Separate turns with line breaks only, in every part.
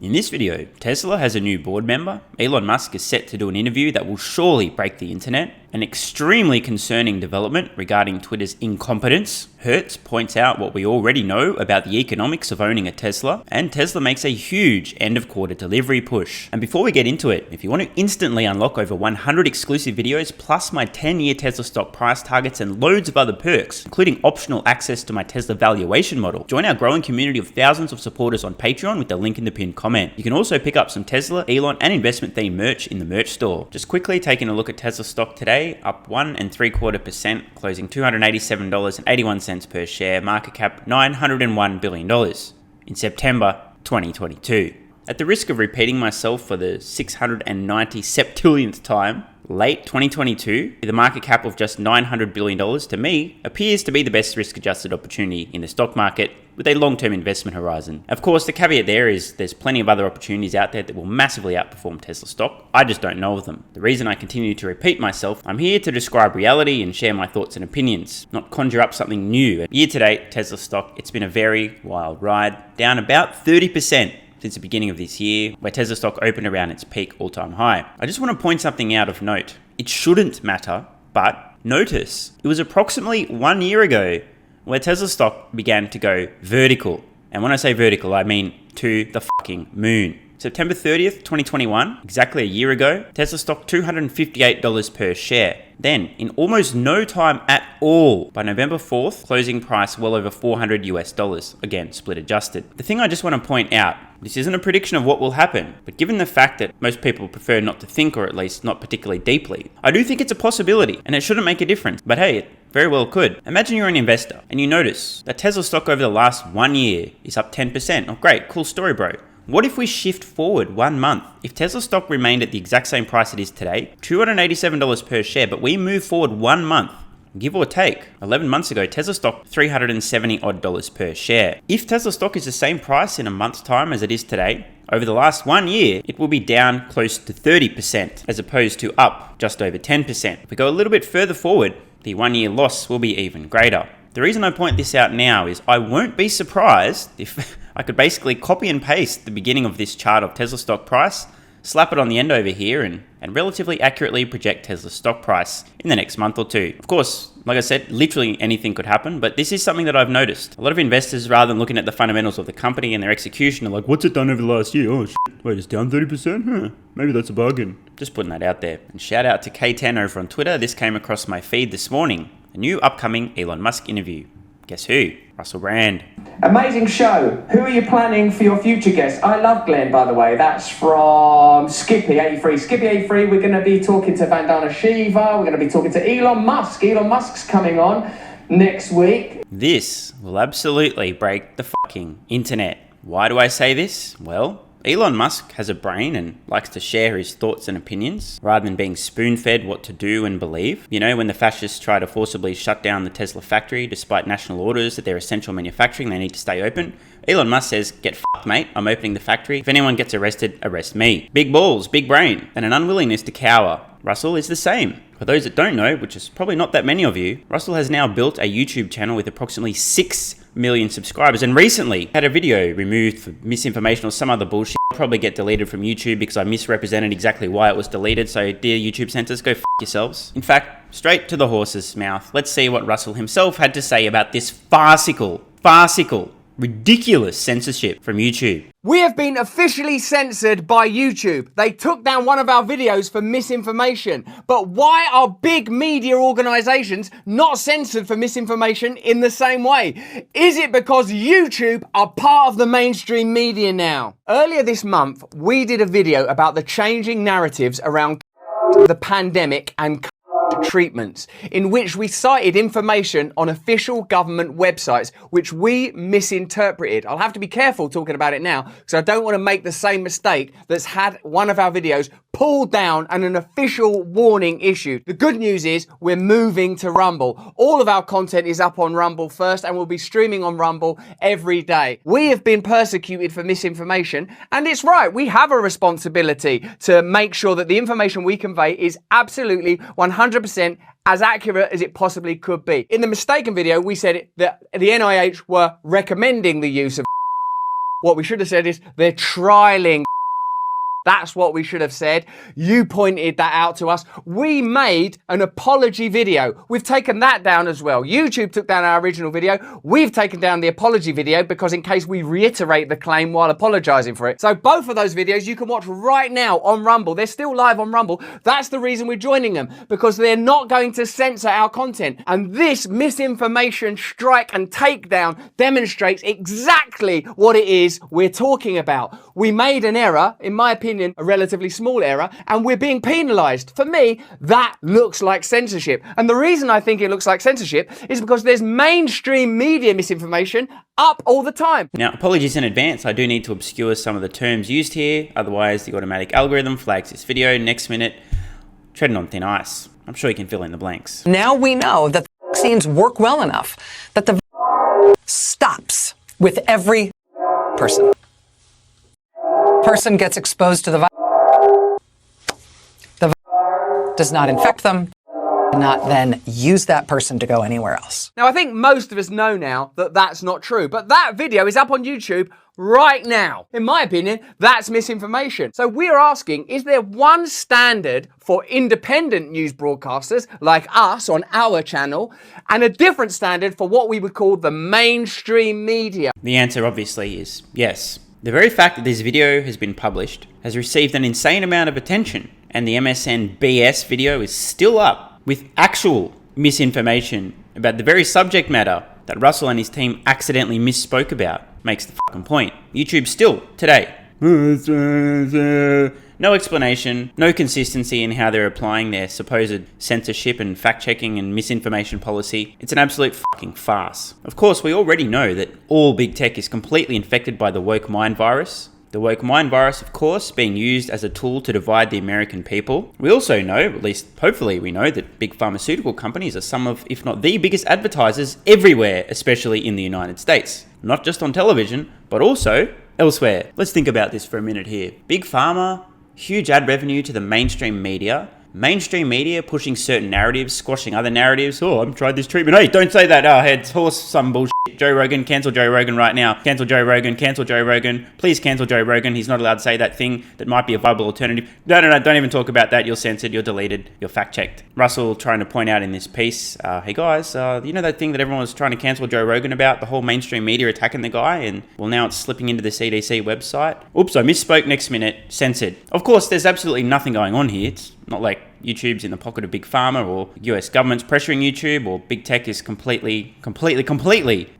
In this video, Tesla has a new board member, Elon Musk is set to do an interview that will surely break the internet, an extremely concerning development regarding Twitter's incompetence, Hertz points out what we already know about the economics of owning a Tesla, and Tesla makes a huge end-of-quarter delivery push. And before we get into it, if you want to instantly unlock over 100 exclusive videos, plus my 10-year Tesla stock price targets and loads of other perks, including optional access to my Tesla valuation model, join our growing community of thousands of supporters on Patreon with the link in the pinned comment. You can also pick up some Tesla, Elon, and investment-themed merch in the merch store. Just quickly taking a look at Tesla stock today, up 1.75%, closing $287.81 per share, market cap $901 billion in September 2022. At the risk of repeating myself for the 690 septillionth time, late 2022, with a market cap of just $900 billion, to me, appears to be the best risk-adjusted opportunity in the stock market with a long-term investment horizon. Of course, the caveat there is there's plenty of other opportunities out there that will massively outperform Tesla stock. I just don't know of them. The reason I continue to repeat myself, I'm here to describe reality and share my thoughts and opinions, not conjure up something new. Year to date, Tesla stock, it's been a very wild ride, down about 30% since the beginning of this year, where Tesla stock opened around its peak all-time high. I just want to point something out of note. It shouldn't matter, but notice it was approximately 1 year ago where Tesla stock began to go vertical. And when I say vertical, I mean to the fucking moon. September 30th, 2021, exactly a year ago, Tesla stock $258 per share. Then, in almost no time at all, by November 4th, closing price well over $400 US, again, split adjusted. The thing I just want to point out, this isn't a prediction of what will happen, but given the fact that most people prefer not to think, or at least not particularly deeply, I do think it's a possibility, and it shouldn't make a difference. But hey, it very well could. Imagine you're an investor, and you notice that Tesla stock over the last 1 year is up 10%. Oh great, cool story bro. What if we shift forward 1 month? If Tesla stock remained at the exact same price it is today, $287 per share, but we move forward 1 month, give or take, 11 months ago, Tesla stock $370 odd per share. If Tesla stock is the same price in a month's time as it is today, over the last 1 year, it will be down close to 30%, as opposed to up just over 10%. If we go a little bit further forward, the 1 year loss will be even greater. The reason I point this out now is I won't be surprised if I could basically copy and paste the beginning of this chart of Tesla stock price, slap it on the end over here, and relatively accurately project Tesla's stock price in the next month or two. Of course, like I said, literally anything could happen, but this is something that I've noticed. A lot of investors, rather than looking at the fundamentals of the company and their execution, are like, what's it done over the last year? Oh shit, wait, it's down 30%? Huh, maybe that's a bargain. Just putting that out there. And shout out to K10 over on Twitter. This came across my feed this morning. A new upcoming Elon Musk interview. Guess who? Russell Brand.
Amazing show. Who are you planning for your future guests? I love Glenn, by the way. That's from Skippy83. Skippy83, we're going to be talking to Vandana Shiva. We're going to be talking to Elon Musk. Elon Musk's coming on next week.
This will absolutely break the fucking internet. Why do I say this? Well, Elon Musk has a brain and likes to share his thoughts and opinions rather than being spoon-fed what to do and believe. You know, when the fascists try to forcibly shut down the Tesla factory despite national orders that they're essential manufacturing, they need to stay open. Elon Musk says, get fucked, mate. I'm opening the factory. If anyone gets arrested, arrest me. Big balls, big brain, and an unwillingness to cower. Russell is the same. For those that don't know, which is probably not that many of you, Russell has now built a YouTube channel with approximately 6 million subscribers, and recently had a video removed for misinformation or some other bullshit. It'll probably get deleted from YouTube because I misrepresented exactly why it was deleted, so dear YouTube censors, go f*** yourselves. In fact, straight to the horse's mouth, let's see what Russell himself had to say about this farcical, ridiculous censorship from YouTube.
We have been officially censored by YouTube. They took down one of our videos for misinformation. But why are big media organizations not censored for misinformation in the same way? Is it because YouTube are part of the mainstream media now? Earlier this month, we did a video about the changing narratives around the pandemic and treatments, in which we cited information on official government websites which we misinterpreted. I'll have to be careful talking about it now because I don't want to make the same mistake that's had one of our videos pulled down and an official warning issued. The good news is we're moving to Rumble. All of our content is up on Rumble first and we'll be streaming on Rumble every day. We have been persecuted for misinformation, and it's right, we have a responsibility to make sure that the information we convey is absolutely 100% as accurate as it possibly could be. In the mistaken video, we said that the NIH were recommending the use of What we should have said is they're trialing. That's what we should have said. You pointed that out to us. We made an apology video. We've taken that down as well. YouTube took down our original video. We've taken down the apology video because in case we reiterate the claim while apologizing for it. So both of those videos you can watch right now on Rumble. They're still live on Rumble. That's the reason we're joining them, because they're not going to censor our content. And this misinformation strike and takedown demonstrates exactly what it is we're talking about. We made an error, in my opinion, a relatively small error, and we're being penalized. For me, that looks like censorship. And the reason I think it looks like censorship is because there's mainstream media misinformation up all the time.
Now, apologies in advance. I do need to obscure some of the terms used here. Otherwise, the automatic algorithm flags this video. Next minute, treading on thin ice. I'm sure you can fill in the blanks.
Now we know that the vaccines work well enough that the stops with every person. Person gets exposed to the virus, the virus does not infect them, and not then use that person to go anywhere else.
Now, I think most of us know now that that's not true, but that video is up on YouTube right now. In my opinion, that's misinformation. So we're asking, is there one standard for independent news broadcasters like us on our channel and a different standard for what we would call the mainstream media?
The answer obviously is yes. The very fact that this video has been published has received an insane amount of attention, and the MSN BS video is still up with actual misinformation about the very subject matter that Russell and his team accidentally misspoke about makes the fucking point. YouTube still, today, no explanation, no consistency in how they're applying their supposed censorship and fact-checking and misinformation policy. It's an absolute fucking farce. Of course, we already know that all big tech is completely infected by the woke mind virus. The woke mind virus, of course, being used as a tool to divide the American people. We also know, at least hopefully we know, that big pharmaceutical companies are some of, if not the biggest advertisers everywhere, especially in the United States. Not just on television, but also elsewhere. Let's think about this for a minute here. Big pharma, huge ad revenue to the mainstream media. Mainstream media pushing certain narratives, squashing other narratives. Oh, I've tried this treatment. Hey, don't say that. Heads, horse, some bullshit. Joe Rogan, cancel Joe Rogan right now. Cancel Joe Rogan, cancel Joe Rogan. Please cancel Joe Rogan. He's not allowed to say that thing that might be a viable alternative. No, don't even talk about that. You're censored, you're deleted, you're fact-checked. Russell trying to point out in this piece, hey guys, you know that thing that everyone was trying to cancel Joe Rogan about, the whole mainstream media attacking the guy, and well, now it's slipping into the CDC website. Oops, I misspoke, next minute, censored. Of course, there's absolutely nothing going on here. It's not like YouTube's in the pocket of big pharma, or US government's pressuring YouTube, or big tech is completely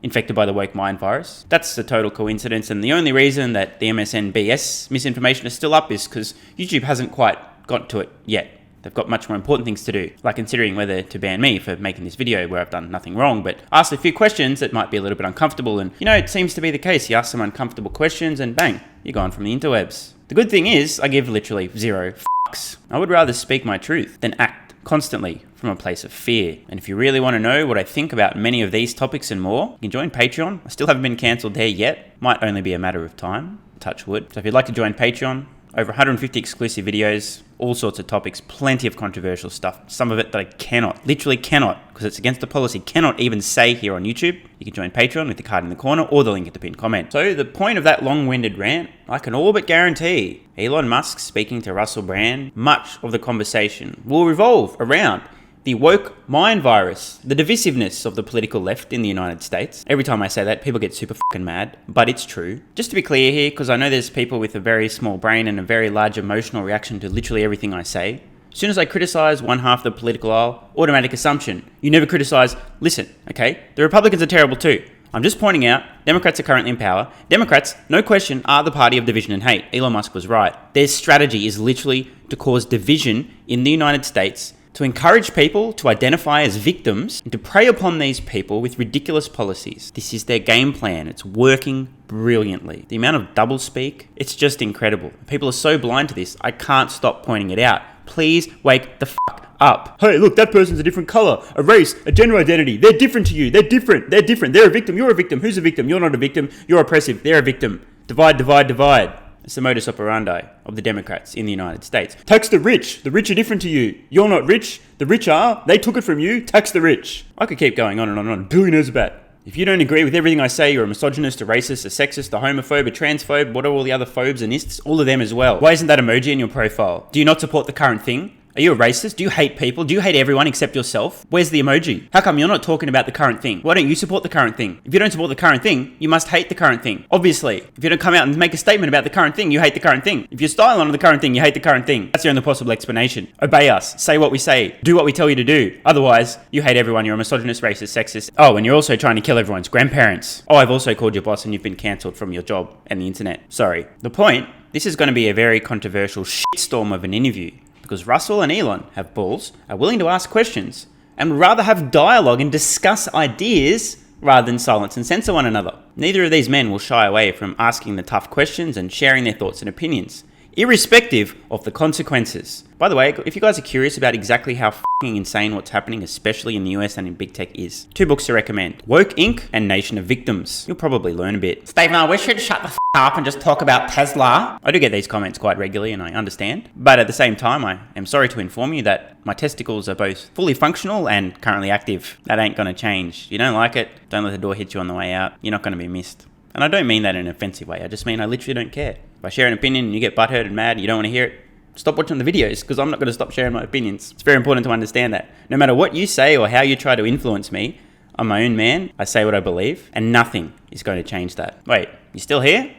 infected by the woke mind virus. That's a total coincidence, and the only reason that the MSN BS misinformation is still up is because YouTube hasn't quite got to it yet. They've got much more important things to do, like considering whether to ban me for making this video where I've done nothing wrong, but asked a few questions that might be a little bit uncomfortable, and you know, it seems to be the case. You ask some uncomfortable questions and bang, you're gone from the interwebs. The good thing is, I give literally zero fucks. I would rather speak my truth than act constantly from a place of fear. And if you really want to know what I think about many of these topics and more, you can join Patreon. I still haven't been cancelled there yet. Might only be a matter of time. Touch wood. So if you'd like to join Patreon, over 150 exclusive videos, all sorts of topics, plenty of controversial stuff. Some of it that I literally cannot, because it's against the policy, cannot even say here on YouTube. You can join Patreon with the card in the corner or the link at the pinned comment. So the point of that long-winded rant, I can all but guarantee Elon Musk speaking to Russell Brand, much of the conversation will revolve around the woke mind virus, the divisiveness of the political left in the United States. Every time I say that, people get super fucking mad, but it's true. Just to be clear here, because I know there's people with a very small brain and a very large emotional reaction to literally everything I say. As soon as I criticize one half of the political aisle, automatic assumption. You never criticize, listen, okay? The Republicans are terrible too. I'm just pointing out, Democrats are currently in power. Democrats, no question, are the party of division and hate. Elon Musk was right. Their strategy is literally to cause division in the United States, to encourage people to identify as victims and to prey upon these people with ridiculous policies. This is their game plan. It's working brilliantly. The amount of doublespeak, it's just incredible. People are so blind to this, I can't stop pointing it out. Please wake the fuck up. Hey, look, that person's a different color, a race, a gender identity. They're different to you. They're different. They're different. They're a victim. You're a victim. Who's a victim? You're not a victim. You're oppressive. They're a victim. Divide, divide, divide. It's the modus operandi of the Democrats in the United States. Tax the rich. The rich are different to you. You're not rich. The rich are. They took it from you. Tax the rich. I could keep going on and on and on. Billionaires are bad. If you don't agree with everything I say, you're a misogynist, a racist, a sexist, a homophobe, a transphobe, what are all the other phobes and ists? All of them as well. Why isn't that emoji in your profile? Do you not support the current thing? Are you a racist? Do you hate people? Do you hate everyone except yourself? Where's the emoji? How come you're not talking about the current thing? Why don't you support the current thing? If you don't support the current thing, you must hate the current thing. Obviously, if you don't come out and make a statement about the current thing, you hate the current thing. If you're styling on the current thing, you hate the current thing. That's the only possible explanation. Obey us. Say what we say. Do what we tell you to do. Otherwise, you hate everyone. You're a misogynist, racist, sexist. Oh, and you're also trying to kill everyone's grandparents. Oh, I've also called your boss and you've been cancelled from your job and the internet. Sorry. The point, this is going to be a very controversial shitstorm of an interview. Because Russell and Elon have balls, are willing to ask questions, and would rather have dialogue and discuss ideas rather than silence and censor one another. Neither of these men will shy away from asking the tough questions and sharing their thoughts and opinions, irrespective of the consequences. By the way, if you guys are curious about exactly how f***ing insane what's happening, especially in the US and in big tech is, 2 books to recommend. Woke Inc. and Nation of Victims. You'll probably learn a bit. Stephen, I wish you'd shut the f*** up and just talk about Tesla. I do get these comments quite regularly and I understand. But at the same time, I am sorry to inform you that my testicles are both fully functional and currently active. That ain't gonna change. You don't like it, don't let the door hit you on the way out. You're not gonna be missed. And I don't mean that in an offensive way. I just mean I literally don't care. If I share an opinion and you get butthurt and mad and you don't want to hear it, stop watching the videos because I'm not going to stop sharing my opinions. It's very important to understand that. No matter what you say or how you try to influence me, I'm my own man. I say what I believe and nothing is going to change that. Wait, you still here?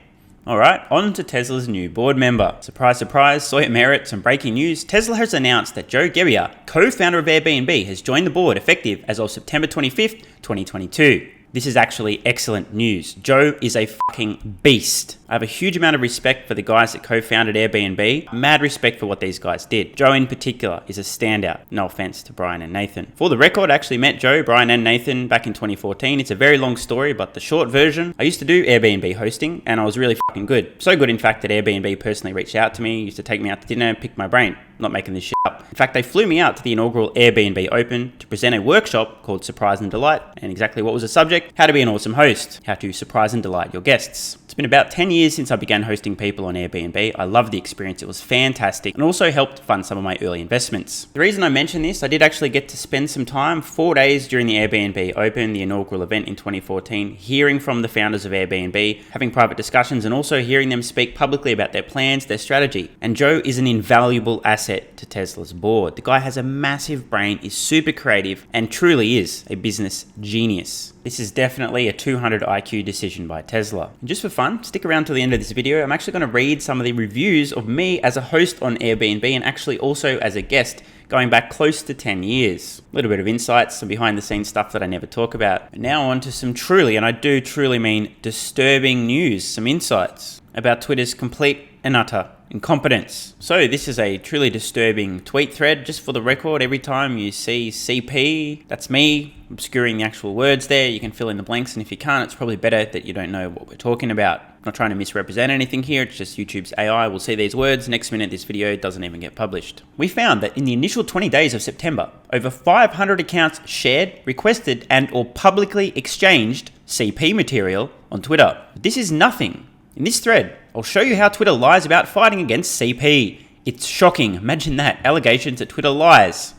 All right, on to Tesla's new board member. Surprise, surprise, saw it merit some breaking news. Tesla has announced that Joe Gebbia, co-founder of Airbnb, has joined the board effective as of September 25th, 2022. This is actually excellent news. Joe is a fucking beast. I have a huge amount of respect for the guys that co-founded Airbnb. Mad respect for what these guys did. Joe in particular is a standout. No offense to Brian and Nathan. For the record, I actually met Joe, Brian and Nathan back in 2014. It's a very long story, but the short version, I used to do Airbnb hosting and I was really fucking good. So good in fact that Airbnb personally reached out to me, used to take me out to dinner, pick my brain. Not making this shit up. In fact, they flew me out to the inaugural Airbnb Open to present a workshop called Surprise and Delight. And exactly what was the subject? How to be an awesome host. How to surprise and delight your guests. It's been about 10 years since I began hosting people on Airbnb. I loved the experience. It was fantastic and also helped fund some of my early investments. The reason I mention this, I did actually get to spend some time, 4 days during the Airbnb Open, the inaugural event in 2014, hearing from the founders of Airbnb, having private discussions and also hearing them speak publicly about their plans, their strategy. And Joe is an invaluable asset to Tesla's board. The guy has a massive brain, is super creative and truly is a business genius. This is definitely a 200 IQ decision by Tesla. And just for fun, stick around till the end of this video. I'm actually going to read some of the reviews of me as a host on Airbnb and actually also as a guest going back close to 10 years. A little bit of insights, some behind the scenes stuff that I never talk about. And now on to some truly, and I do truly mean disturbing news, some insights about Twitter's complete and utter incompetence. So this is a truly disturbing tweet thread. Just for the record, every time you see CP, that's me obscuring the actual words there. You can fill in the blanks, and if you can't, it's probably better that you don't know what we're talking about. I'm not trying to misrepresent anything here. It's just YouTube's AI will see these words. Next minute, this video doesn't even get published. We found that in the initial 20 days of September, over 500 accounts shared, requested, and or publicly exchanged CP material on Twitter. But this is nothing. In this thread, I'll show you how Twitter lies about fighting against CP. It's shocking. Imagine that. Allegations that Twitter lies.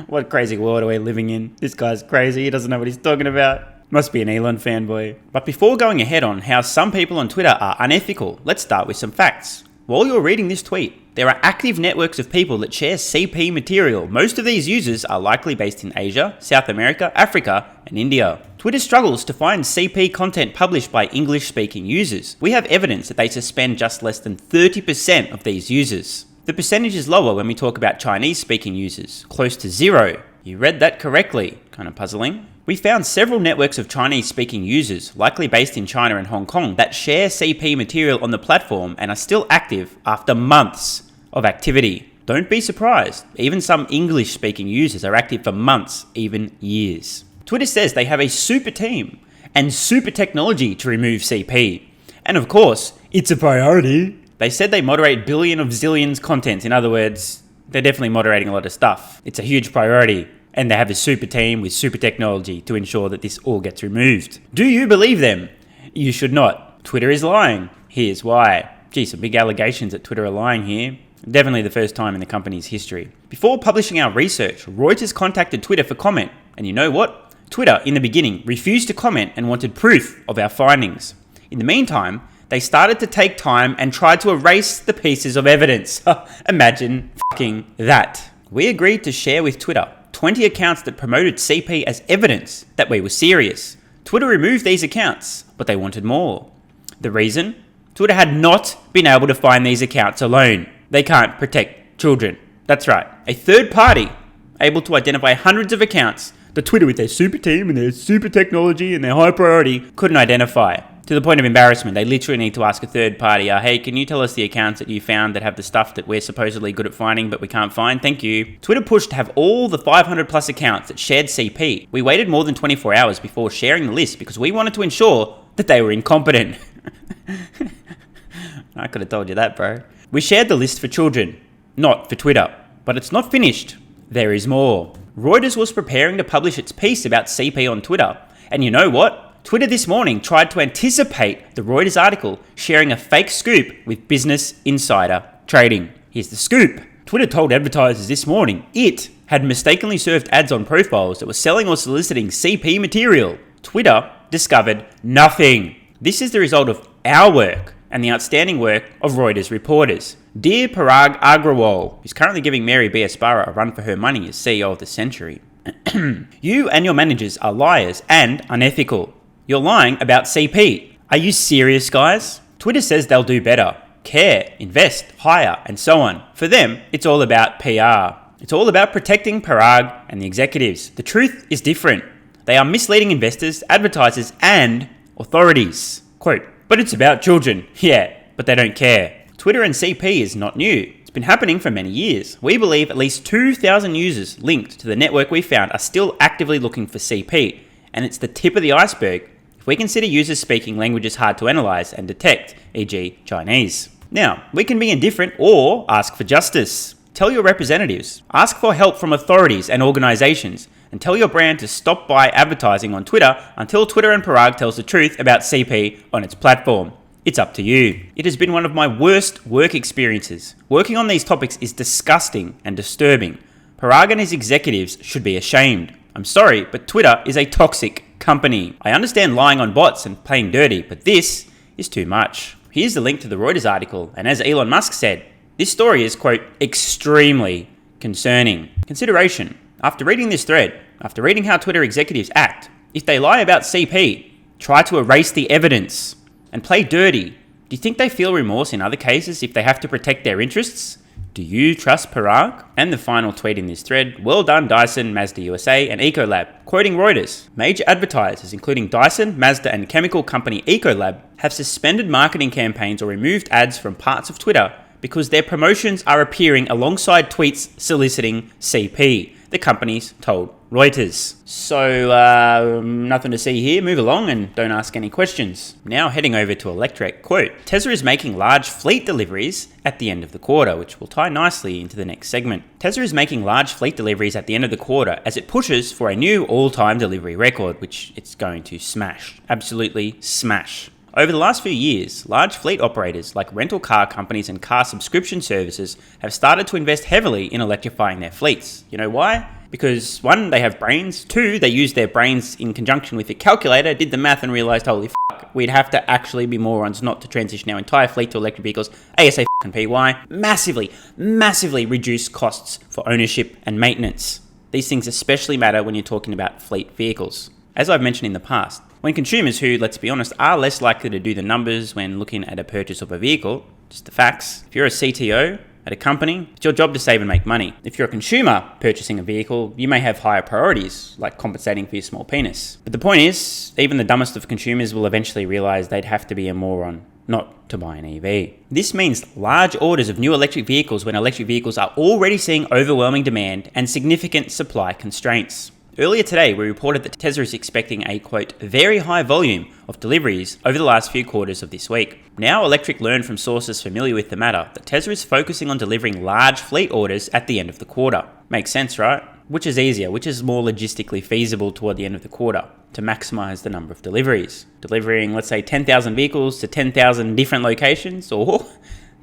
What crazy world are we living in? This guy's crazy. He doesn't know what he's talking about. Must be an Elon fanboy. But before going ahead on how some people on Twitter are unethical, let's start with some facts. While you're reading this tweet, there are active networks of people that share CP material. Most of these users are likely based in Asia, South America, Africa, and India. Twitter struggles to find CP content published by English-speaking users. We have evidence that they suspend just less than 30% of these users. The percentage is lower when we talk about Chinese-speaking users, close to 0. You read that correctly. Kind of puzzling. We found several networks of Chinese-speaking users, likely based in China and Hong Kong, that share CP material on the platform and are still active after months of activity. Don't be surprised. Even some English-speaking users are active for months, even years. Twitter says they have a super team and super technology to remove CP. And of course, it's a priority. They said they moderate billion of zillions content. In other words, they're definitely moderating a lot of stuff. It's a huge priority. And they have a super team with super technology to ensure that this all gets removed. Do you believe them? You should not. Twitter is lying. Here's why. Gee, some big allegations that Twitter are lying here. Definitely the first time in the company's history. Before publishing our research, Reuters contacted Twitter for comment. And you know what? Twitter, in the beginning, refused to comment and wanted proof of our findings. In the meantime, they started to take time and tried to erase the pieces of evidence. Imagine fucking that. We agreed to share with Twitter 20 accounts that promoted CP as evidence that we were serious. Twitter removed these accounts, but they wanted more. The reason? Twitter had not been able to find these accounts alone. They can't protect children. That's right. A third party able to identify hundreds of accounts that Twitter, with their super team and their super technology and their high priority, couldn't identify. To the point of embarrassment, they literally need to ask a third party, hey, can you tell us the accounts that you found that have the stuff that we're supposedly good at finding but we can't find? Thank you. Twitter pushed to have all the 500 plus accounts that shared CP. We waited more than 24 hours before sharing the list because we wanted to ensure that they were incompetent. I could have told you that, bro. We shared the list for children, not for Twitter. But it's not finished. There is more. Reuters was preparing to publish its piece about CP on Twitter. And you know what? Twitter this morning tried to anticipate the Reuters article, sharing a fake scoop with Business Insider Trading. Here's the scoop. Twitter told advertisers this morning it had mistakenly served ads on profiles that were selling or soliciting CP material. Twitter discovered nothing. This is the result of our work and the outstanding work of Reuters reporters. Dear Parag Agrawal, who's currently giving Mary B. Asparra a run for her money as CEO of the century. You and your managers are liars and unethical. You're lying about CP. Are you serious, guys? Twitter says they'll do better, care, invest, hire, and so on. For them, it's all about PR. It's all about protecting Parag and the executives. The truth is different. They are misleading investors, advertisers, and authorities. Quote, but it's about children. Yeah, but they don't care. Twitter and CP is not new. It's been happening for many years. We believe at least 2,000 users linked to the network we found are still actively looking for CP, and it's the tip of the iceberg if we consider users speaking languages hard to analyze and detect, e.g. Chinese. Now, we can be indifferent or ask for justice. Tell your representatives. Ask for help from authorities and organizations, and tell your brand to stop by advertising on Twitter until Twitter and Parag tells the truth about CP on its platform. It's up to you. It has been one of my worst work experiences. Working on these topics is disgusting and disturbing. Parag and his executives should be ashamed. I'm sorry, but Twitter is a toxic company. I understand lying on bots and playing dirty, but this is too much. Here's the link to the Reuters article, and as Elon Musk said, this story is, quote, extremely concerning. Consideration. After reading this thread, after reading how Twitter executives act, if they lie about CP, try to erase the evidence, and play dirty, do you think they feel remorse in other cases if they have to protect their interests? Do you trust Parag? And the final tweet in this thread, well done Dyson, Mazda USA and Ecolab. Quoting Reuters, major advertisers including Dyson, Mazda and chemical company Ecolab have suspended marketing campaigns or removed ads from parts of Twitter because their promotions are appearing alongside tweets soliciting CP, the companies told Reuters. So, nothing to see here. Move along and don't ask any questions. Now heading over to Electrek. Quote, Tesla is making large fleet deliveries at the end of the quarter, which will tie nicely into the next segment. Tesla is making large fleet deliveries at the end of the quarter as it pushes for a new all-time delivery record, which it's going to smash. Absolutely smash. Over the last few years, large fleet operators like rental car companies and car subscription services have started to invest heavily in electrifying their fleets. You know why? Because 1, they have brains, 2, they use their brains in conjunction with a calculator, did the math and realized, holy fuck, we'd have to actually be morons not to transition our entire fleet to electric vehicles ASAP. Massively reduce costs for ownership and maintenance. These things especially matter when you're talking about fleet vehicles. As I've mentioned in the past, when consumers who, let's be honest, are less likely to do the numbers when looking at a purchase of a vehicle, just the facts, if you're a CTO at a company, it's your job to save and make money. If you're a consumer purchasing a vehicle, you may have higher priorities, like compensating for your small penis. But the point is, even the dumbest of consumers will eventually realize they'd have to be a moron not to buy an EV. This means large orders of new electric vehicles when electric vehicles are already seeing overwhelming demand and significant supply constraints. Earlier today, we reported that Tesla is expecting a, quote, very high volume of deliveries over the last few quarters of this week. Now, Electric learned from sources familiar with the matter that Tesla is focusing on delivering large fleet orders at the end of the quarter. Makes sense, right? Which is easier? Which is more logistically feasible toward the end of the quarter to maximize the number of deliveries? Delivering, let's say, 10,000 vehicles to 10,000 different locations, or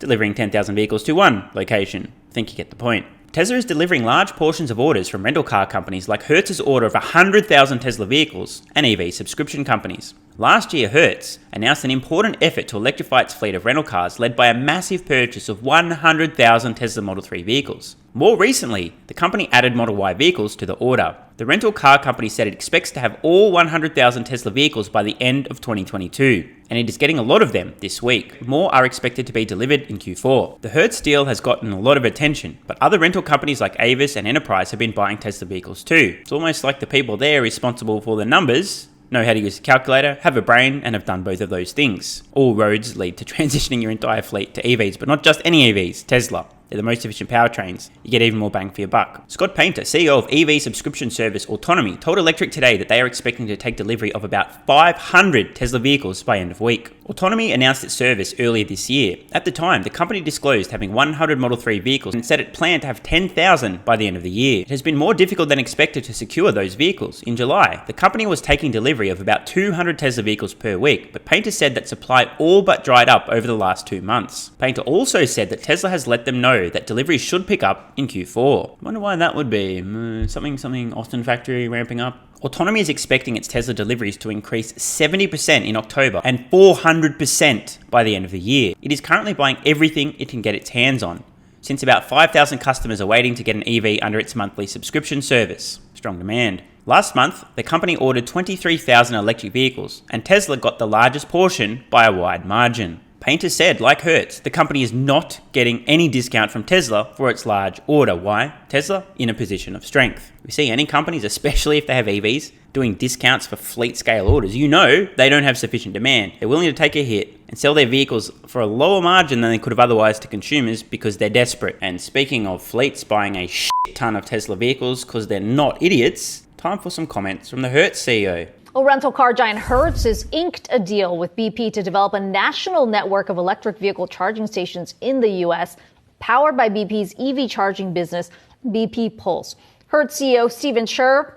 delivering 10,000 vehicles to one location? I think you get the point. Tesla is delivering large portions of orders from rental car companies like Hertz's order of 100,000 Tesla vehicles and EV subscription companies. Last year, Hertz announced an important effort to electrify its fleet of rental cars, led by a massive purchase of 100,000 Tesla Model 3 vehicles. More recently, the company added Model Y vehicles to the order. The rental car company said it expects to have all 100,000 Tesla vehicles by the end of 2022, and it is getting a lot of them this week. More are expected to be delivered in Q4. The Hertz deal has gotten a lot of attention, but other rental companies like Avis and Enterprise have been buying Tesla vehicles too. It's almost like the people there responsible for the numbers know how to use a calculator, have a brain, and have done both of those things. All roads lead to transitioning your entire fleet to EVs, but not just any EVs, Tesla. They're the most efficient powertrains. You get even more bang for your buck. Scott Painter, CEO of EV subscription service Autonomy, told Electric Today that they are expecting to take delivery of about 500 Tesla vehicles by end of week. Autonomy announced its service earlier this year. At the time, the company disclosed having 100 Model 3 vehicles and said it planned to have 10,000 by the end of the year. It has been more difficult than expected to secure those vehicles. In July, the company was taking delivery of about 200 Tesla vehicles per week, but Painter said that supply all but dried up over the last 2 months. Painter also said that Tesla has let them know that deliveries should pick up in Q4. I wonder why that would be. Something Austin factory ramping up. Autonomy is expecting its Tesla deliveries to increase 70% in October and 400% by the end of the year. It is currently buying everything it can get its hands on, since about 5,000 customers are waiting to get an EV under its monthly subscription service. Strong demand. Last month, the company ordered 23,000 electric vehicles, and Tesla got the largest portion by a wide margin. Painter said, like Hertz, the company is not getting any discount from Tesla for its large order. Why? Tesla in a position of strength. We see any companies, especially if they have EVs, doing discounts for fleet scale orders. You know they don't have sufficient demand. They're willing to take a hit and sell their vehicles for a lower margin than they could have otherwise to consumers because they're desperate. And speaking of fleets buying a shit ton of Tesla vehicles because they're not idiots, time for some comments from the Hertz CEO.
Well, rental car giant Hertz has inked a deal with BP to develop a national network of electric vehicle charging stations in the U.S., powered by BP's EV charging business, BP Pulse. Hertz CEO Stephen Scherr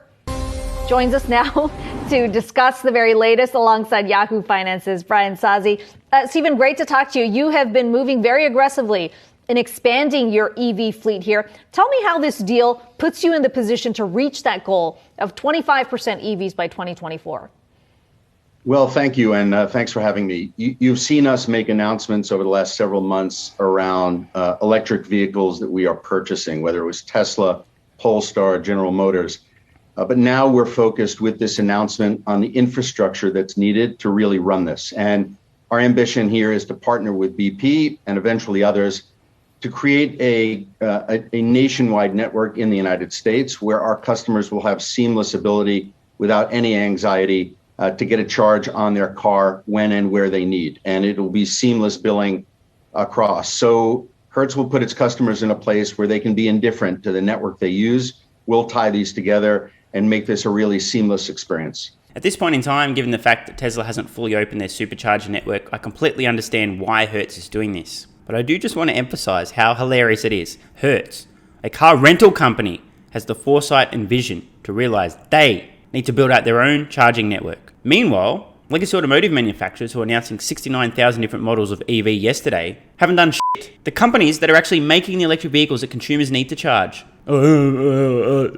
joins us now to discuss the very latest alongside Yahoo Finance's Brian Sazi. Stephen, great to talk to you. You have been moving very aggressively in expanding your EV fleet here. Tell me how this deal puts you in the position to reach that goal of 25% EVs by 2024.
Well, thank you, and thanks for having me. You've seen us make announcements over the last several months around electric vehicles that we are purchasing, whether it was Tesla, Polestar, General Motors. But now we're focused with this announcement on the infrastructure that's needed to really run this. And our ambition here is to partner with BP and eventually others to create a nationwide network in the United States where our customers will have seamless ability without any anxiety to get a charge on their car when and where they need. And it'll be seamless billing across. So Hertz will put its customers in a place where they can be indifferent to the network they use. We'll tie these together and make this a really seamless experience.
At this point in time, given the fact that Tesla hasn't fully opened their supercharger network, I completely understand why Hertz is doing this. But I do just want to emphasize how hilarious it is. Hertz, a car rental company, has the foresight and vision to realize they need to build out their own charging network. Meanwhile, legacy automotive manufacturers who are announcing 69,000 different models of EV yesterday haven't done shit. The companies that are actually making the electric vehicles that consumers need to charge are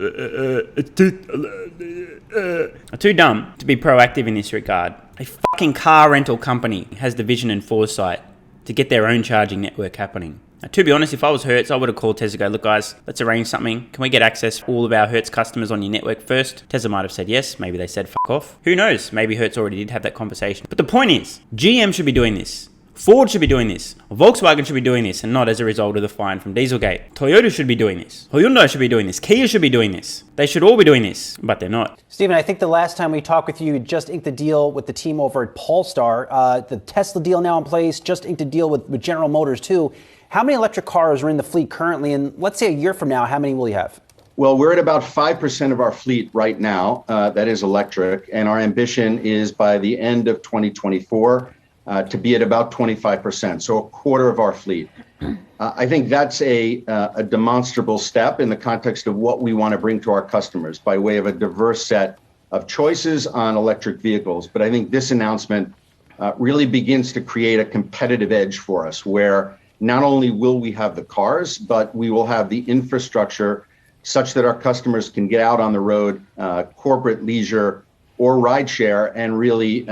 too dumb to be proactive in this regard. A fucking car rental company has the vision and foresight to get their own charging network happening. Now, to be honest, if I was Hertz, I would have called Tesla and go, look guys, let's arrange something. Can we get access to all of our Hertz customers on your network first? Tesla might have said yes. Maybe they said fuck off. Who knows? Maybe Hertz already did have that conversation. But the point is, GM should be doing this. Ford should be doing this. Volkswagen should be doing this, and not as a result of the fine from Dieselgate. Toyota should be doing this. Hyundai should be doing this. Kia should be doing this. They should all be doing this, but they're not.
Stephen, I think the last time we talked with you just inked the deal with the team over at Polestar. The Tesla deal now in place, just inked a deal with General Motors too. How many electric cars are in the fleet currently? And let's say a year from now, how many will you have?
Well, we're at about 5% of our fleet right now that is electric. And our ambition is by the end of 2024 to be at about 25%, so a quarter of our fleet. I think that's a demonstrable step in the context of what we want to bring to our customers by way of a diverse set of choices on electric vehicles. But I think this announcement really begins to create a competitive edge for us where not only will we have the cars, but we will have the infrastructure such that our customers can get out on the road, corporate, leisure, or rideshare, and really,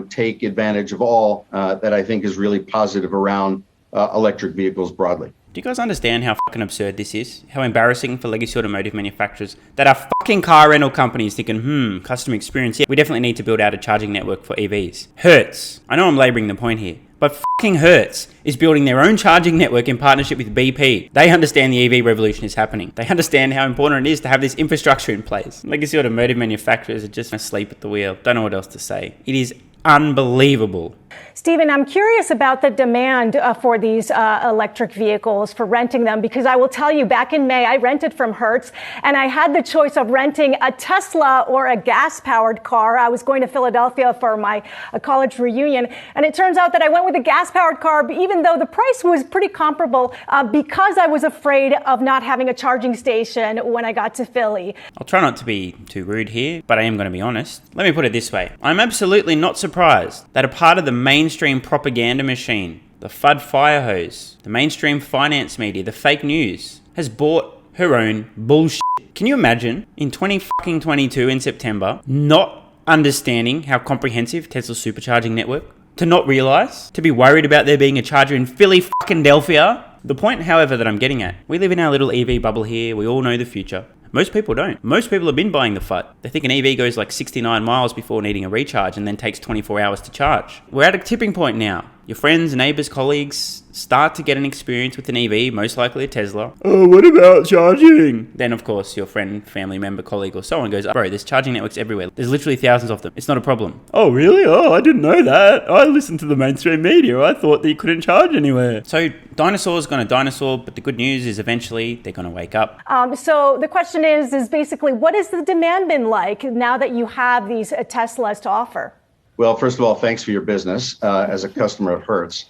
take advantage of all that I think is really positive around electric vehicles broadly.
Do you guys understand how fucking absurd this is? How embarrassing for legacy automotive manufacturers that are fucking car rental companies thinking, customer experience. Yeah, we definitely need to build out a charging network for EVs. Hertz. I know I'm laboring the point here, but fucking Hertz is building their own charging network in partnership with BP. They understand the EV revolution is happening. They understand how important it is to have this infrastructure in place. Legacy automotive manufacturers are just asleep at the wheel. Don't know what else to say. It is unbelievable.
Stephen, I'm curious about the demand for these electric vehicles, for renting them, because I will tell you, back in May, I rented from Hertz, and I had the choice of renting a Tesla or a gas-powered car. I was going to Philadelphia for my college reunion, and it turns out that I went with a gas-powered car, even though the price was pretty comparable, because I was afraid of not having a charging station when I got to Philly.
I'll try not to be too rude here, but I am going to be honest. Let me put it this way. I'm absolutely not surprised that a part of the mainstream propaganda machine, the FUD fire hose, the mainstream finance media, the fake news, has bought her own bullshit. Can you imagine in 2022 in September not understanding how comprehensive Tesla's supercharging network? To not realize? To be worried about there being a charger in Philadelphia? The point, however, that I'm getting at, we live in our little EV bubble here. We all know the future. Most people don't. Most people have been buying the FUD. They think an EV goes like 69 miles before needing a recharge and then takes 24 hours to charge. We're at a tipping point now. Your friends, neighbors, colleagues start to get an experience with an EV, most likely a Tesla. Oh, what about charging? Then, of course, your friend, family member, colleague, or someone goes, bro, there's charging networks everywhere. There's literally thousands of them. It's not a problem. Oh, really? Oh, I didn't know that. I listened to the mainstream media. I thought that you couldn't charge anywhere. So dinosaurs going to dinosaur, but the good news is eventually they're going to wake up.
So the question is basically, what has the demand been like now that you have these Teslas to offer?
Well, first of all, thanks for your business as a customer of Hertz.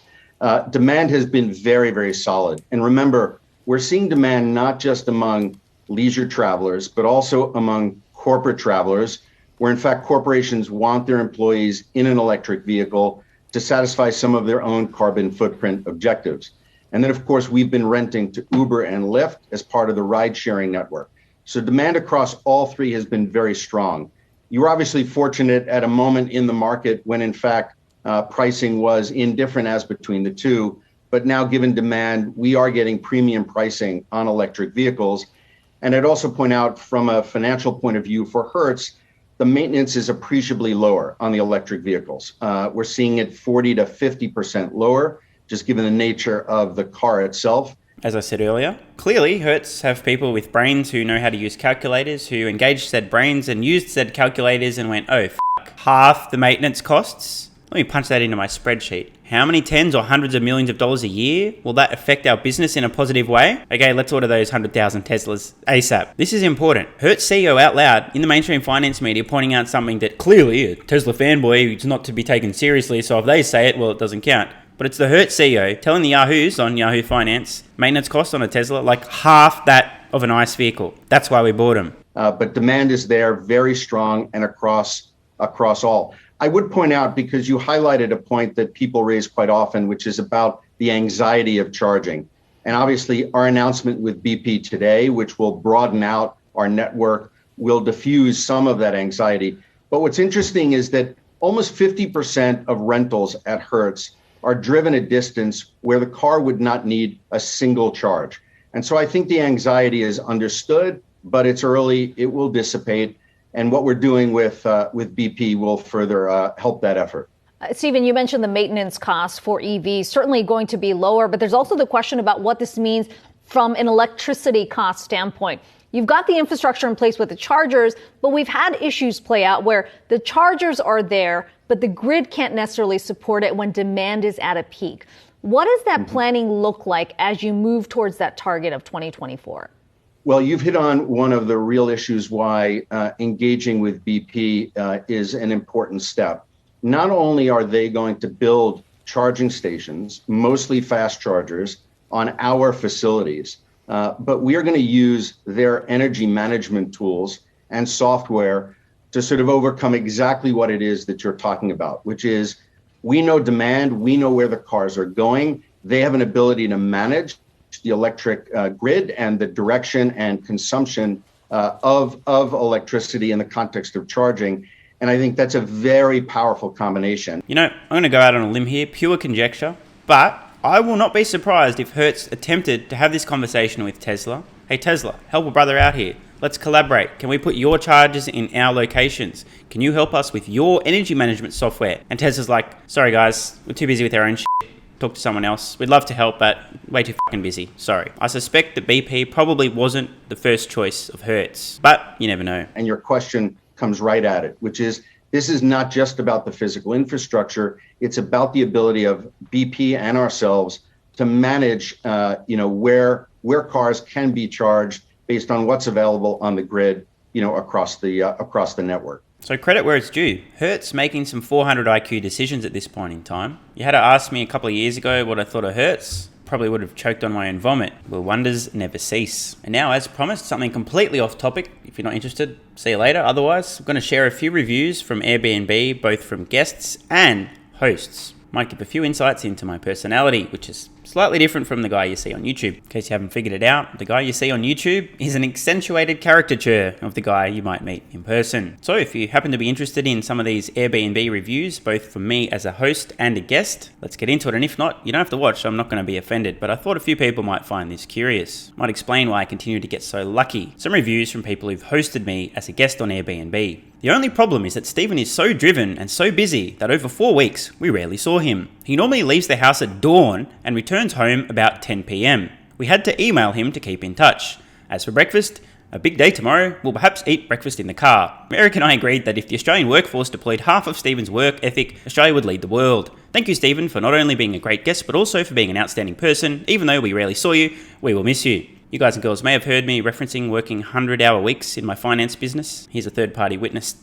Demand has been very, very solid. And remember, we're seeing demand not just among leisure travelers, but also among corporate travelers, where in fact corporations want their employees in an electric vehicle to satisfy some of their own carbon footprint objectives. And then, of course, we've been renting to Uber and Lyft as part of the ride-sharing network. So demand across all three has been very strong. You were obviously fortunate at a moment in the market when, in fact, pricing was indifferent as between the two. But now, given demand, we are getting premium pricing on electric vehicles. And I'd also point out, from a financial point of view for Hertz, the maintenance is appreciably lower on the electric vehicles. We're seeing it 40 to 50% lower, just given the nature of the car itself.
As I said earlier, clearly Hertz have people with brains who know how to use calculators, who engaged said brains and used said calculators and went, oh, half the maintenance costs? Let me punch that into my spreadsheet. How many tens or hundreds of millions of dollars a year will that affect our business in a positive way? Okay, let's order those 100,000 Teslas ASAP. This is important. Hertz CEO out loud in the mainstream finance media pointing out something that clearly a Tesla fanboy is not to be taken seriously, so if they say it, well, it doesn't count. But it's the Hertz CEO telling the Yahoos on Yahoo Finance, maintenance costs on a Tesla, like half that of an ICE vehicle. That's why we bought them.
But demand is there, very strong, and across all. I would point out, because you highlighted a point that people raise quite often, which is about the anxiety of charging. And obviously, our announcement with BP today, which will broaden out our network, will diffuse some of that anxiety. But what's interesting is that almost 50% of rentals at Hertz are driven a distance where the car would not need a single charge. And so I think the anxiety is understood, but it's early, it will dissipate. And what we're doing with BP will further help that effort.
Stephen, you mentioned the maintenance costs for EVs, certainly going to be lower, but there's also the question about what this means from an electricity cost standpoint. You've got the infrastructure in place with the chargers, but we've had issues play out where the chargers are there, but the grid can't necessarily support it when demand is at a peak. What does that planning look like as you move towards that target of 2024?
Well, you've hit on one of the real issues why engaging with BP is an important step. Not only are they going to build charging stations, mostly fast chargers, on our facilities, but we are going to use their energy management tools and software to sort of overcome exactly what it is that you're talking about, which is we know demand, we know where the cars are going. They have an ability to manage the electric grid and the direction and consumption of electricity in the context of charging. And I think that's a very powerful combination.
You know, I'm going to go out on a limb here, pure conjecture, but I will not be surprised if Hertz attempted to have this conversation with Tesla. Hey Tesla, help a brother out here. Let's collaborate. Can we put your chargers in our locations? Can you help us with your energy management software? And Tesla's like, sorry guys, we're too busy with our own shit. Talk to someone else. We'd love to help, but way too fucking busy. Sorry. I suspect that BP probably wasn't the first choice of Hertz, but you never know.
And your question comes right at it, which is, this is not just about the physical infrastructure. It's about the ability of BP and ourselves to manage, where cars can be charged based on what's available on the grid, across the network.
So credit where it's due. Hertz making some 400 IQ decisions at this point in time. You had to ask me a couple of years ago what I thought of Hertz. Probably would have choked on my own vomit. Well, wonders never cease. And now, as promised, something completely off topic. If you're not interested, see you later. Otherwise, I'm going to share a few reviews from Airbnb, both from guests and hosts. Might give a few insights into my personality, which is slightly different from the guy you see on YouTube. In case you haven't figured it out, the guy you see on YouTube is an accentuated caricature of the guy you might meet in person. So if you happen to be interested in some of these Airbnb reviews, both from me as a host and a guest, let's get into it. And if not, you don't have to watch, so I'm not going to be offended. But I thought a few people might find this curious. Might explain why I continue to get so lucky. Some reviews from people who've hosted me as a guest on Airbnb. The only problem is that Stephen is so driven and so busy that over 4 weeks, we rarely saw him. He normally leaves the house at dawn and returns home about 10 p.m. We had to email him to keep in touch. As for breakfast, a big day tomorrow, we'll perhaps eat breakfast in the car. Eric and I agreed that if the Australian workforce deployed half of Stephen's work ethic, Australia would lead the world. Thank you, Stephen, for not only being a great guest, but also for being an outstanding person. Even though we rarely saw you, we will miss you. You guys and girls may have heard me referencing working 100-hour weeks in my finance business. Here's a third-party witness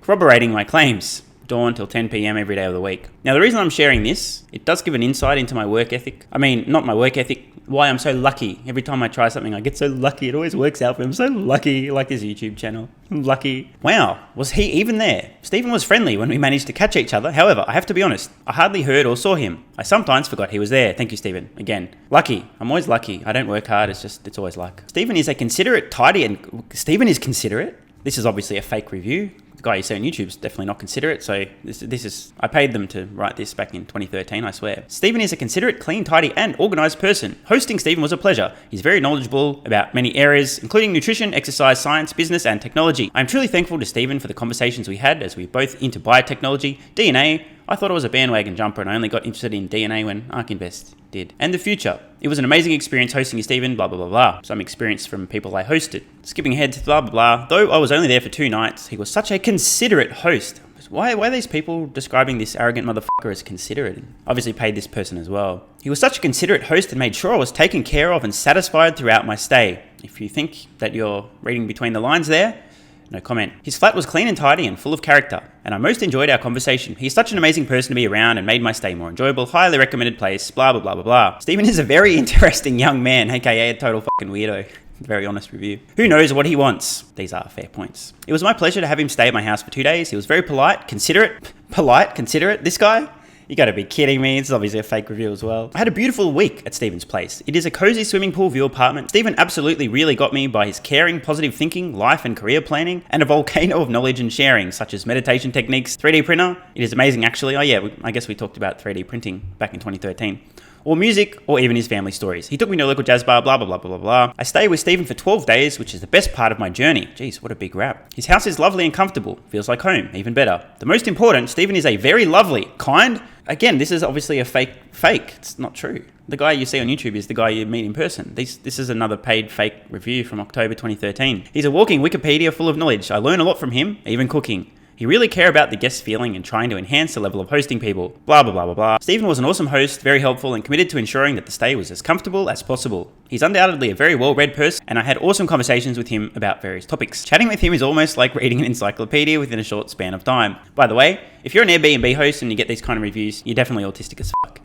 corroborating my claims. Dawn till 10 p.m. every day of the week. Now, the reason I'm sharing this, it does give an insight into my work ethic. I mean, not my work ethic, why I'm so lucky. Every time I try something, I get so lucky. It always works out for me. I'm so lucky, like his YouTube channel. I'm lucky. Wow, was he even there? Stephen was friendly when we managed to catch each other. However, I have to be honest, I hardly heard or saw him. I sometimes forgot he was there. Thank you, Stephen. Again, lucky. I'm always lucky. I don't work hard. It's always luck. Stephen is a considerate, tidy, and Stephen is considerate. This is obviously a fake review. The guy you see on YouTube is definitely not considerate, so this is, I paid them to write this back in 2013, I swear. Stephen is a considerate, clean, tidy, and organised person. Hosting Stephen was a pleasure. He's very knowledgeable about many areas, including nutrition, exercise, science, business, and technology. I'm truly thankful to Stephen for the conversations we had as we were both into biotechnology, DNA. I thought I was a bandwagon jumper and I only got interested in DNA when ARK Invest did. And the future. It was an amazing experience hosting you, Stephen, blah, blah, blah, blah. Some experience from people I hosted. Skipping ahead to blah, blah, blah. Though I was only there for 2 nights, he was such a considerate host. Why are these people describing this arrogant motherfucker as considerate? Obviously paid this person as well. He was such a considerate host and made sure I was taken care of and satisfied throughout my stay. If you think that you're reading between the lines there, no comment. His flat was clean and tidy and full of character, and I most enjoyed our conversation. He's such an amazing person to be around and made my stay more enjoyable. Highly recommended place, blah, blah, blah, blah, blah. Stephen is a very interesting young man, aka a total fucking weirdo. Very honest review. Who knows what he wants? These are fair points. It was my pleasure to have him stay at my house for 2 days. He was very polite, considerate. This guy? You gotta be kidding me. It's obviously a fake review as well. I had a beautiful week at Stephen's place. It is a cozy swimming pool view apartment. Stephen absolutely really got me by his caring, positive thinking, life and career planning, and a volcano of knowledge and sharing, such as meditation techniques, 3D printer. It is amazing actually. Oh yeah, I guess we talked about 3D printing back in 2013. Or music, or even his family stories. He took me to a local jazz bar, blah, blah, blah, blah, blah. I stayed with Stephen for 12 days, which is the best part of my journey. Jeez, what a big rap. His house is lovely and comfortable. Feels like home, even better. The most important, Stephen is a very lovely, kind... Again, this is obviously a fake. It's not true. The guy you see on YouTube is the guy you meet in person. This is another paid fake review from October 2013. He's a walking Wikipedia full of knowledge. I learn a lot from him, even cooking. He really cared about the guest feeling and trying to enhance the level of hosting people. Blah, blah, blah, blah, blah. Stephen was an awesome host, very helpful, and committed to ensuring that the stay was as comfortable as possible. He's undoubtedly a very well-read person, and I had awesome conversations with him about various topics. Chatting with him is almost like reading an encyclopedia within a short span of time. By the way, if you're an Airbnb host and you get these kind of reviews, you're definitely autistic as fuck.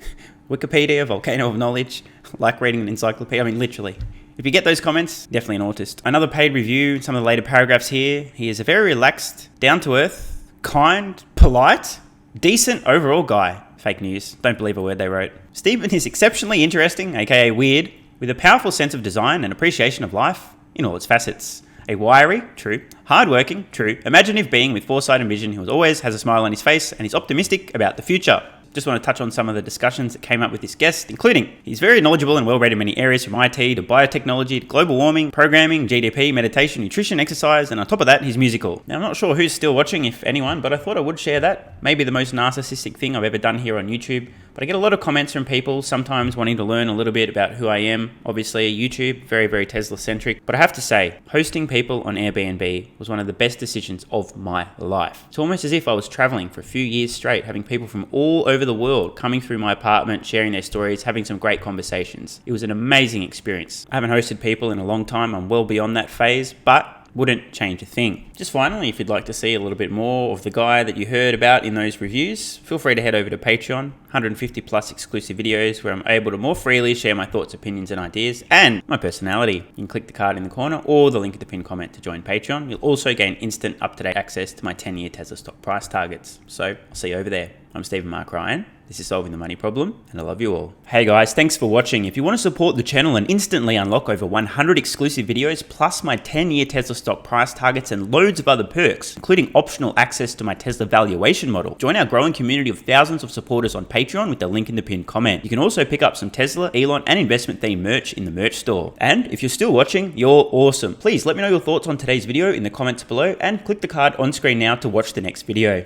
Wikipedia, volcano of knowledge, like reading an encyclopedia. I mean, literally. If you get those comments, definitely an autist. Another paid review, some of the later paragraphs here. He is a very relaxed, down-to-earth, kind, polite, decent overall guy. fake news. Don't believe a word they wrote. Stephen is exceptionally interesting, aka weird, with a powerful sense of design and appreciation of life in all its facets. A wiry, true. Hardworking, true. Imaginative being with foresight and vision who always has a smile on his face and is optimistic about the future. Just want to touch on some of the discussions that came up with this guest, including he's very knowledgeable and well-read in many areas from IT to biotechnology to global warming, programming, GDP, meditation, nutrition, exercise, and on top of that, he's musical. Now, I'm not sure who's still watching, if anyone, but I thought I would share that. Maybe the most narcissistic thing I've ever done here on YouTube. But I get a lot of comments from people, sometimes wanting to learn a little bit about who I am. Obviously, YouTube, very, very Tesla-centric. But I have to say, hosting people on Airbnb was one of the best decisions of my life. It's almost as if I was traveling for a few years straight, having people from all over the world coming through my apartment, sharing their stories, having some great conversations. It was an amazing experience. I haven't hosted people in a long time. I'm well beyond that phase, but wouldn't change a thing. Just finally, if you'd like to see a little bit more of the guy that you heard about in those reviews, feel free to head over to Patreon. 150 plus exclusive videos where I'm able to more freely share my thoughts, opinions, and ideas, and my personality. You can click the card in the corner or the link at the pinned comment to join Patreon. You'll also gain instant up-to-date access to my 10-year Tesla stock price targets. So I'll see you over there. I'm Stephen Mark Ryan. This is Solving the Money Problem, and I love you all. Hey guys, thanks for watching. If you want to support the channel and instantly unlock over 100 exclusive videos, plus my 10-year Tesla stock price targets and loads of other perks, including optional access to my Tesla valuation model, join our growing community of thousands of supporters on Patreon with the link in the pinned comment. You can also pick up some Tesla, Elon, and investment themed merch in the merch store. And if you're still watching, you're awesome. Please let me know your thoughts on today's video in the comments below and click the card on screen now to watch the next video.